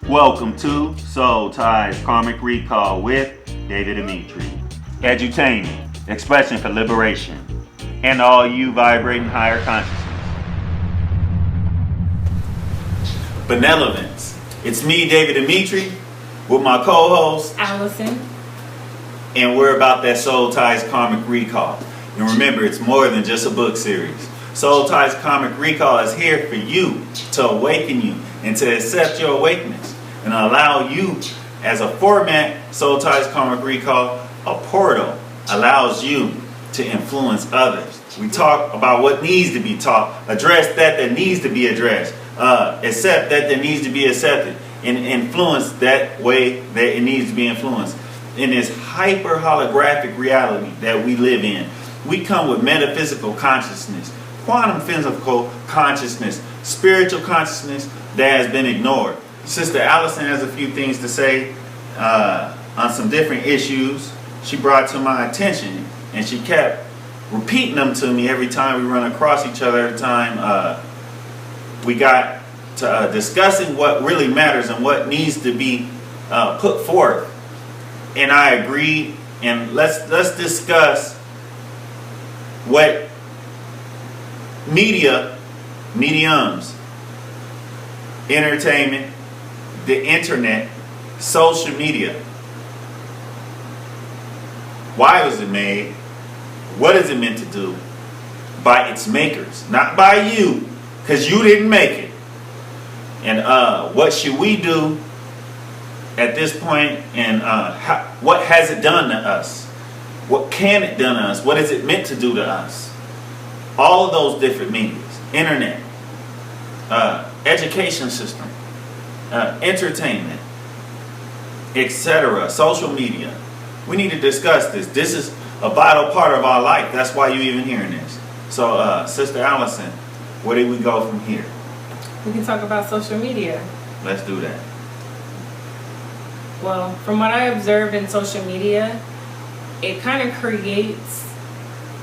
Welcome to Soul Ties Karmic Recall with David Dimitri. Edutainment, expression for liberation, and all you vibrating higher consciousness. Benevolence. It's me, David Dimitri, with my co-host Alyson. And we're about that Soul Ties Karmic Recall. And remember, it's more than just a book series. Soul Ties Karmic Recall is here for you, to awaken you, and to accept your awakeness. And allow you, as a format, Soul Ties Karmic Recall, a portal, allows you to influence others. We talk about what needs to be taught, address that needs to be addressed, accept that needs to be accepted, and influence that way that it needs to be influenced. In this hyper holographic reality that we live in, we come with metaphysical consciousness, quantum physical consciousness, spiritual consciousness that has been ignored. Sister Alyson has a few things to say on some different issues she brought to my attention, and she kept repeating them to me every time we run across each other. Every time we got to discussing what really matters and what needs to be put forth. And I agreed, and let's discuss what mediums, entertainment, the internet, social media. Why was it made? What is it meant to do? By its makers, not by you, because you didn't make it. And what should we do at this point, and what has it done to us? What can it do to us? What is it meant to do to us? All of those different meanings. Internet, education system, entertainment, etc., social media. We need to discuss this. This is a vital part of our life. That's why you're even hearing this. So, Sister Alyson, where do we go from here? We can talk about social media. Let's do that. Well, from what I observed in social media, it kind of creates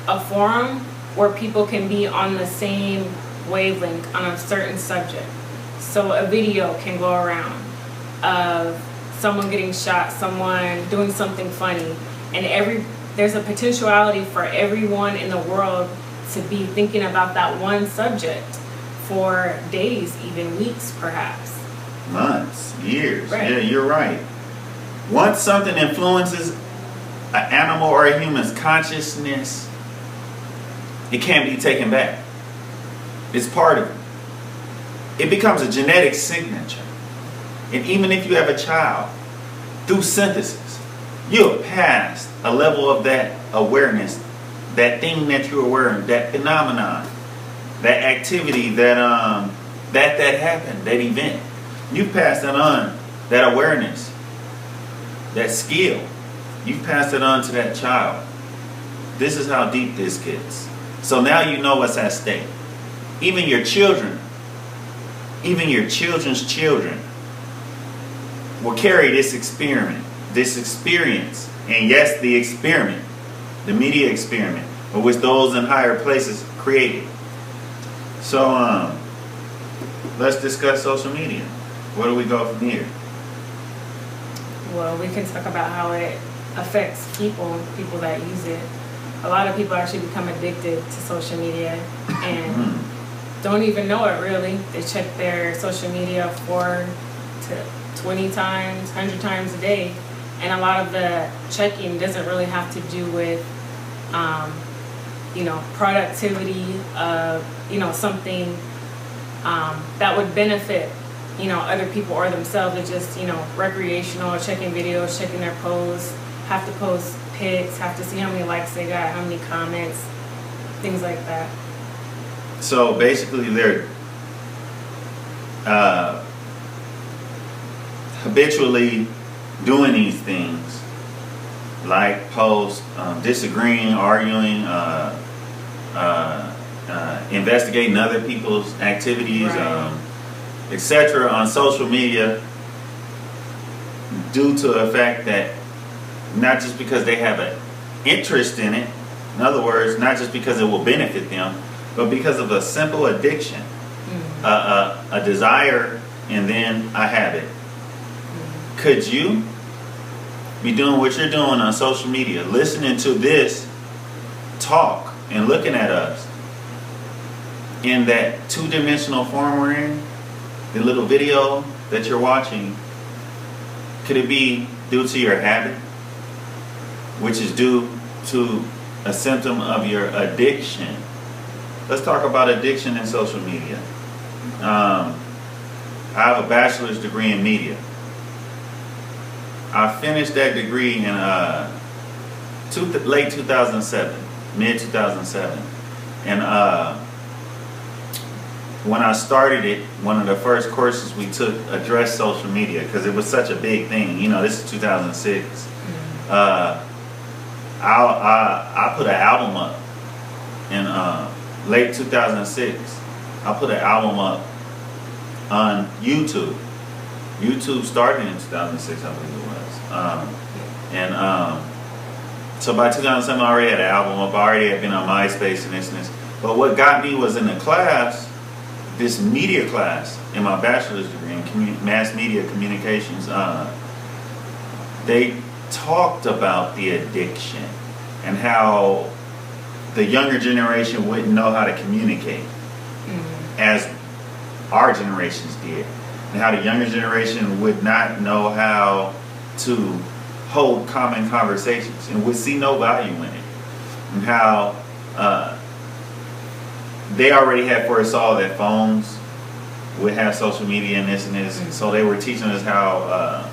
a forum where people can be on the same wavelength on a certain subject. So a video can go around of someone getting shot, someone doing something funny, and there's a potentiality for everyone in the world to be thinking about that one subject for days, even weeks, perhaps. Months, years. Right. Yeah, you're right. Once something influences an animal or a human's consciousness, it can't be taken back. It's part of it. It becomes a genetic signature. And even if you have a child, through synthesis, you have passed a level of that awareness, that thing that you're aware of, that phenomenon, that activity, that happened, that event. You passed it on, that awareness, that skill. You passed it on to that child. This is how deep this gets. So now you know what's at stake. Even your children, even your children's children will carry this experience, and yes, the experiment, the media experiment, of which those in higher places created. So, let's discuss social media. Where do we go from here? Well, we can talk about how it affects people that use it. A lot of people actually become addicted to social media and don't even know it really. They check their social media 4 to 20 times, 100 times a day. And a lot of the checking doesn't really have to do with, productivity of, something that would benefit, other people or themselves. It's just, recreational, checking videos, checking their posts, have to post pics, have to see how many likes they got, how many comments, things like that. So basically they're habitually doing these things, like post, disagreeing, arguing, investigating other people's activities, right, etc. on social media, due to the fact that not just because they have an interest in it, in other words, not just because it will benefit them, but because of a simple addiction, a desire, and then a habit. Could you be doing what you're doing on social media, listening to this talk and looking at us in that two-dimensional form we're in, the little video that you're watching? Could it be due to your habit, which is due to a symptom of your addiction? Let's talk about addiction in social media. I have a bachelor's degree in media. I finished that degree in late 2007, mid 2007. And when I started it, one of the first courses we took addressed social media because it was such a big thing. You know, this is 2006. I put an album up in late 2006. I put an album up on YouTube. YouTube started in 2006, I believe it was. So by 2007, I already had an album up. I already had been on MySpace and this. But what got me was in the class, this media class in my bachelor's degree in mass media communications. They talked about the addiction and how the younger generation wouldn't know how to communicate as our generations did, and how the younger generation would not know how to hold common conversations and would see no value in it, and how they already had foresaw that phones would have social media and this, so they were teaching us how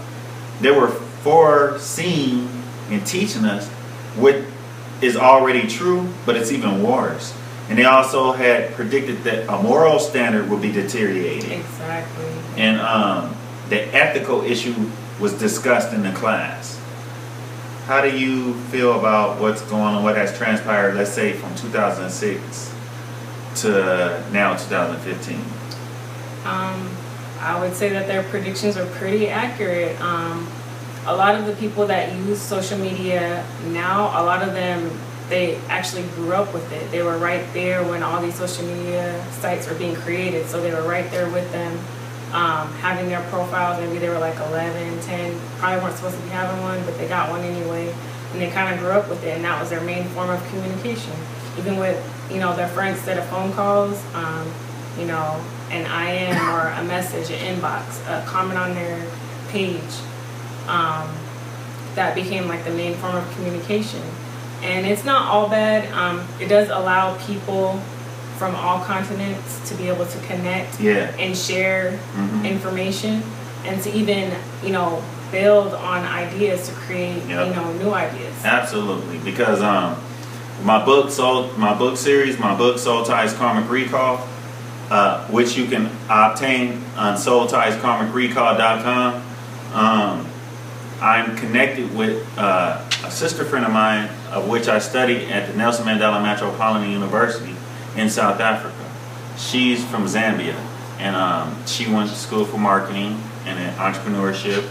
they were foreseeing and teaching us what is already true, but it's even worse. And they also had predicted that a moral standard would be deteriorating. Exactly. And the ethical issue was discussed in the class. How do you feel about what's going on, what has transpired, let's say from 2006 to now 2015? I would say that their predictions are pretty accurate. A lot of the people that use social media now, a lot of them, they actually grew up with it. They were right there when all these social media sites were being created. So they were right there with them, having their profiles. Maybe they were like 11, 10, probably weren't supposed to be having one, but they got one anyway. And they kind of grew up with it, and that was their main form of communication. Even with, their friends, instead of phone calls, an IM or a message, an inbox, a comment on their page. That became like the main form of communication. And it's not all bad. It does allow people from all continents to be able to connect and share information, and to even, build on ideas to create, new ideas. Absolutely, because my book Soul Ties Karmic Recall, which you can obtain on soultieskarmicrecall.com. I'm connected with a sister friend of mine, of which I studied at the Nelson Mandela Metropolitan University in South Africa. She's from Zambia, and she went to school for marketing and entrepreneurship,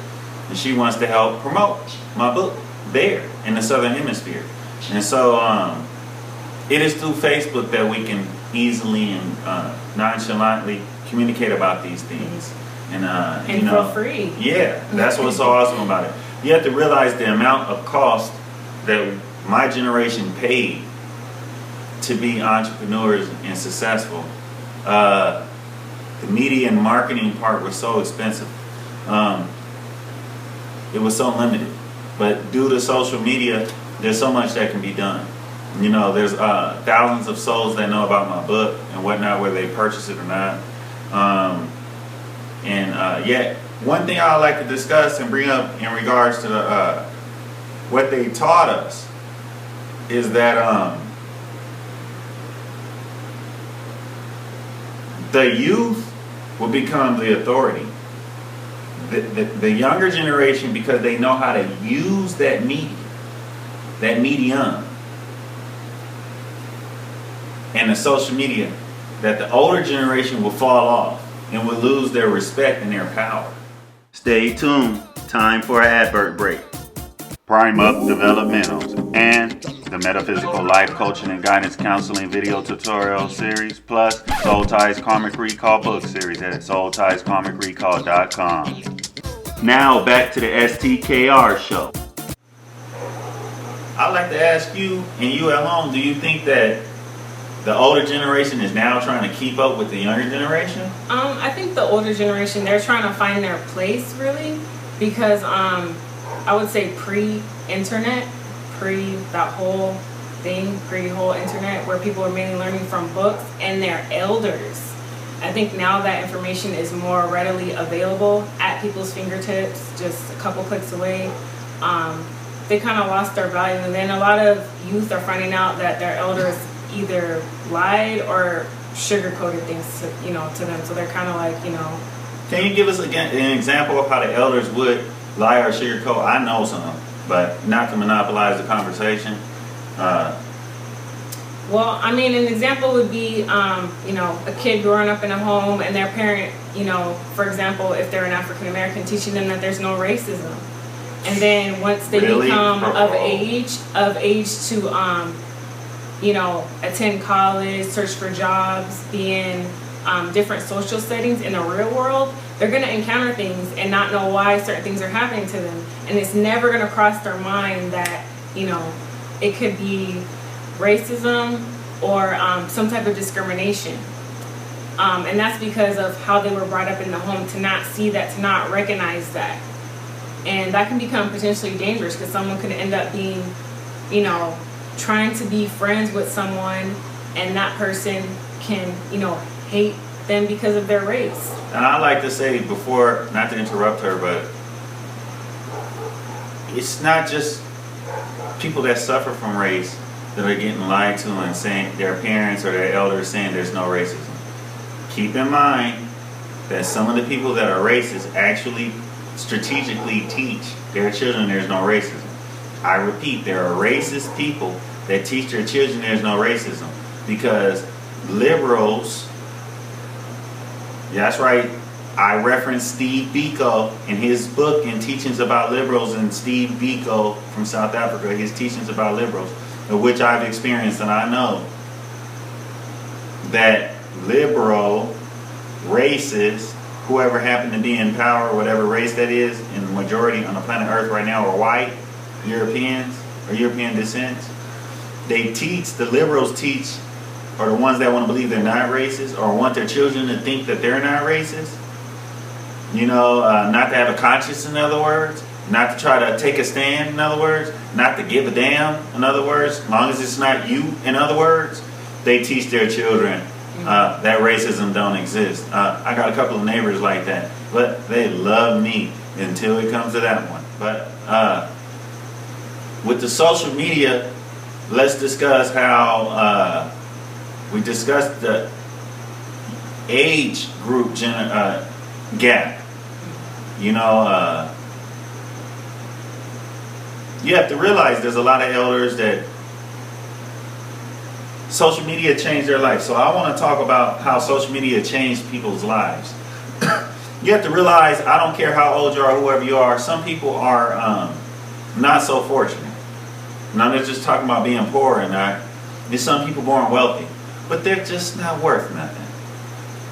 and she wants to help promote my book there in the Southern Hemisphere. And so it is through Facebook that we can easily and nonchalantly communicate about these things. And for free. Yeah, that's what's so awesome about it. You have to realize the amount of cost that my generation paid to be entrepreneurs and successful. The media and marketing part was so expensive. It was so limited. But due to social media, there's so much that can be done. There's thousands of souls that know about my book and whatnot, whether they purchase it or not. Yet, one thing I would like to discuss and bring up in regards to what they taught us is that the youth will become the authority. The younger generation, because they know how to use that medium, and the social media, that the older generation will fall off and will lose their respect and their power. Stay tuned. Time for an advert break. Prime Up Developmentals and the Metaphysical Life Coaching and Guidance Counseling video tutorial series, plus Soul Ties Karmic Recall book series at soultieskarmicrecall.com. Now back to the STKR show. I'd like to ask you, and you at home, do you think that the older generation is now trying to keep up with the younger generation? I think the older generation, they're trying to find their place, really, because I would say pre-internet, that whole thing, pre-whole internet, where people are mainly learning from books and their elders. I think now that information is more readily available at people's fingertips, just a couple clicks away. They kind of lost their value, and then a lot of youth are finding out that their elders either lied or sugarcoated things to them. So they're kind of like, Can you give us an example of how the elders would lie or sugarcoat? I know some, but not to monopolize the conversation. Well, I mean, an example would be, a kid growing up in a home and their parent, for example, if they're an African American, teaching them that there's no racism. And then once they become of age to, attend college, search for jobs, be in different social settings in the real world, they're going to encounter things and not know why certain things are happening to them. And it's never going to cross their mind that, it could be racism or some type of discrimination. And that's because of how they were brought up in the home, to not see that, to not recognize that. And that can become potentially dangerous, because someone could end up being, trying to be friends with someone, and that person can, hate them because of their race. And I like to say, before, not to interrupt her, but it's not just people that suffer from race that are getting lied to and saying their parents or their elders saying there's no racism. Keep in mind that some of the people that are racist actually strategically teach their children there's no racism. I repeat, there are racist people that teach their children there's no racism, because liberals, that's right, I referenced Steve Biko in his book and teachings about liberals, and Steve Biko from South Africa, his teachings about liberals, of which I've experienced, and I know that liberal, racist, whoever happened to be in power, whatever race that is, in the majority on the planet Earth right now are white, Europeans, or European descents. They teach, the liberals teach, or the ones that want to believe they're not racist, or want their children to think that they're not racist, not to have a conscience, in other words, not to try to take a stand, in other words, not to give a damn, in other words, as long as it's not you, in other words. They teach their children that racism don't exist. I got a couple of neighbors like that, but they love me until it comes to that one. But with the social media, let's discuss how we discussed the age group gap. You have to realize there's a lot of elders that social media changed their life. So I want to talk about how social media changed people's lives. You have to realize, I don't care how old you are, whoever you are, some people are not so fortunate. And I'm not just talking about being poor and not. There's some people born wealthy, but they're just not worth nothing.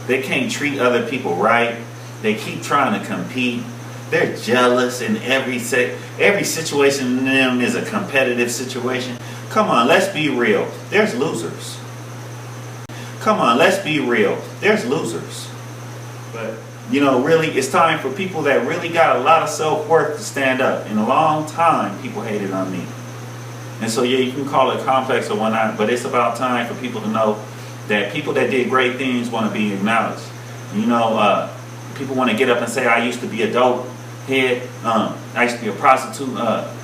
They can't treat other people right. They keep trying to compete. They're jealous in every situation in them is a competitive situation. Come on, let's be real. There's losers. Come on, let's be real. There's losers. But, really, it's time for people that really got a lot of self-worth to stand up. In a long time, people hated on me. And so, yeah, you can call it complex or whatnot, but it's about time for people to know that people that did great things want to be acknowledged. People want to get up and say, I used to be a dope head, I used to be a prostitute,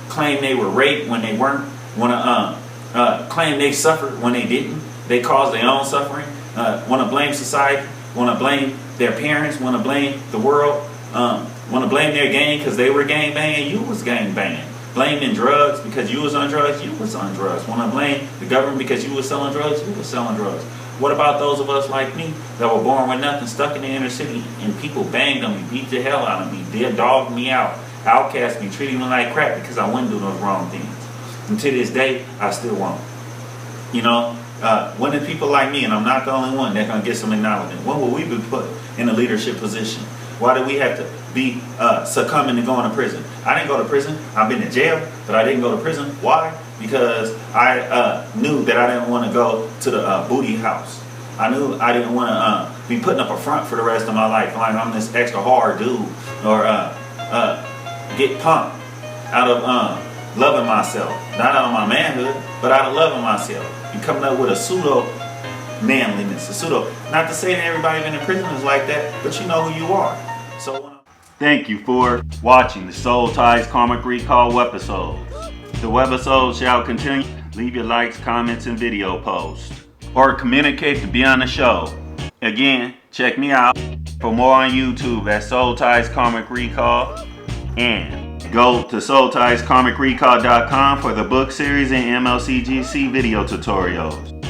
claim they were raped when they weren't, want to claim they suffered when they didn't. They caused their own suffering, want to blame society, want to blame their parents, want to blame the world, want to blame their gang because they were gang banging, you was gang banging. Blaming drugs because you was on drugs, you was on drugs. Want to blame the government because you was selling drugs, you was selling drugs. What about those of us like me that were born with nothing, stuck in the inner city, and people banged on me, beat the hell out of me, dogged me out, outcast me, treated me like crap because I wouldn't do those wrong things. And to this day, I still won't. When the people like me, and I'm not the only one, they're going to get some acknowledgement. When will we be put in a leadership position? Why do we have to be succumbing to going to prison? I didn't go to prison. I've been to jail, but I didn't go to prison. Why? Because I knew that I didn't want to go to the booty house. I knew I didn't want to be putting up a front for the rest of my life, like I'm this extra hard dude, or get pumped out of loving myself, not out of my manhood, but out of loving myself. You coming up with a pseudo manliness, a pseudo. Not to say that everybody in prison is like that, but you know who you are. So thank you for watching the Soul Ties Karmic Recall webisodes. The webisodes shall continue. Leave your likes, comments, and video posts, or communicate to be on the show. Again, check me out for more on YouTube at Soul Ties Karmic Recall, and go to soultieskarmicrecall.com for the book series and MLCGC video tutorials.